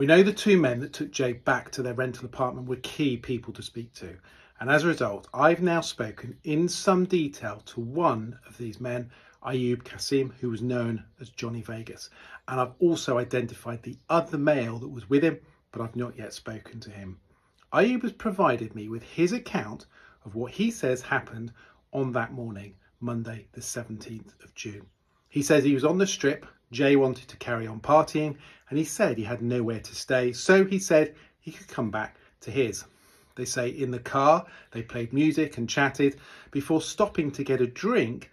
We know the two men that took Jay back to their rental apartment were key people to speak to, and as a result, I've now spoken in some detail to one of these men, Ayub Kasim, who was known as Johnny Vegas, and I've also identified the other male that was with him, but I've not yet spoken to him. Ayub has provided me with his account of what he says happened on that morning, Monday the 17th of June. He says he was on the strip, Jay wanted to carry on partying, and he said he had nowhere to stay, so he said he could come back to his. They say in the car they played music and chatted before stopping to get a drink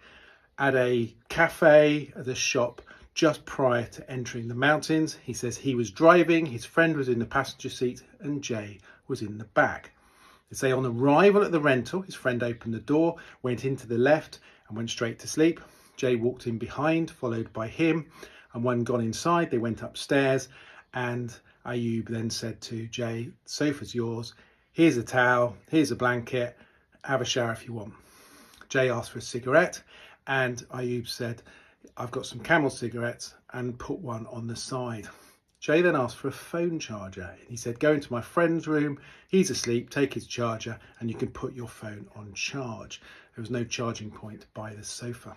at a cafe at a shop just prior to entering the mountains. He says he was driving, his friend was in the passenger seat and Jay was in the back. They say on arrival at the rental, his friend opened the door, went into the left and went straight to sleep. Jay walked in behind, followed by him, and when gone inside, they went upstairs, and Ayub then said to Jay, "The sofa's yours, here's a towel, here's a blanket, have a shower if you want." Jay asked for a cigarette, and Ayub said, "I've got some Camel cigarettes," and put one on the side. Jay then asked for a phone charger. He said, "Go into my friend's room, he's asleep, take his charger, and you can put your phone on charge." There was no charging point by the sofa.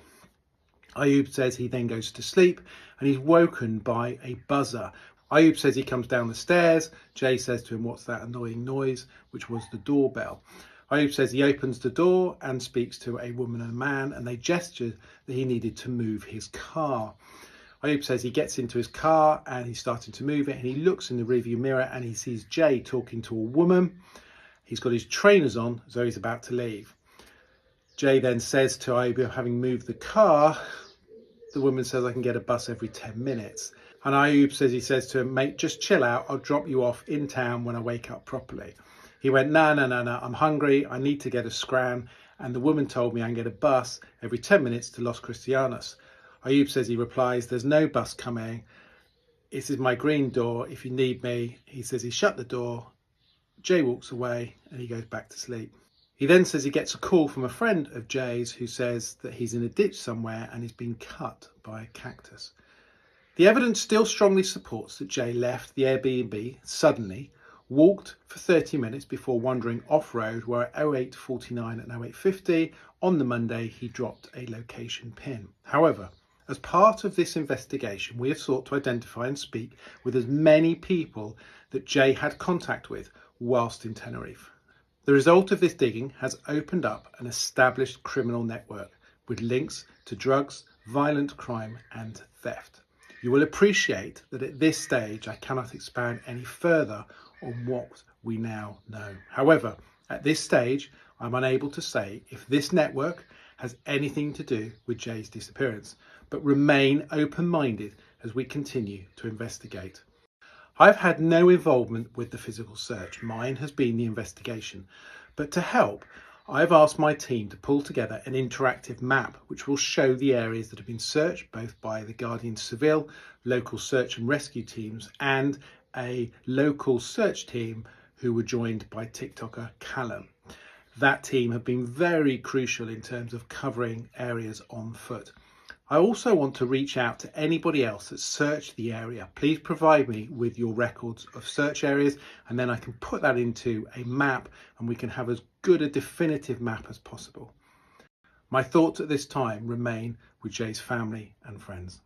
Ayub says he then goes to sleep and he's woken by a buzzer. Ayub says he comes down the stairs. Jay says to him, "What's that annoying noise?" which was the doorbell. Ayub says he opens the door and speaks to a woman and a man, and they gesture that he needed to move his car. Ayub says he gets into his car and he's starting to move it, and he looks in the rearview mirror and he sees Jay talking to a woman. He's got his trainers on as though he's about to leave. Jay then says to Ayub, having moved the car, the woman says, "I can get a bus every 10 minutes. And Ayub says, he says to him, "Mate, just chill out. I'll drop you off in town when I wake up properly." He went, No, I'm hungry. I need to get a scran. And the woman told me I can get a bus every 10 minutes to Los Cristianos. Ayub says he replies, "There's no bus coming. This is my green door. If you need me." He says he shut the door. Jay walks away and he goes back to sleep. He then says he gets a call from a friend of Jay's who says that he's in a ditch somewhere and he's been cut by a cactus. The evidence still strongly supports that Jay left the Airbnb suddenly, walked for 30 minutes before wandering off-road, where at 08:49 and 08:50 on the Monday he dropped a location pin. However, as part of this investigation, we have sought to identify and speak with as many people that Jay had contact with whilst in Tenerife. The result of this digging has opened up an established criminal network with links to drugs, violent crime and theft. You will appreciate that at this stage I cannot expand any further on what we now know. However, at this stage I'm unable to say if this network has anything to do with Jay's disappearance, but remain open-minded as we continue to investigate. I've had no involvement with the physical search. Mine has been the investigation. But to help, I've asked my team to pull together an interactive map which will show the areas that have been searched both by the Guardian Civil, local search and rescue teams, and a local search team who were joined by TikToker Callum. That team have been very crucial in terms of covering areas on foot. I also want to reach out to anybody else that's searched the area. Please provide me with your records of search areas, and then I can put that into a map and we can have as good a definitive map as possible. My thoughts at this time remain with Jay's family and friends.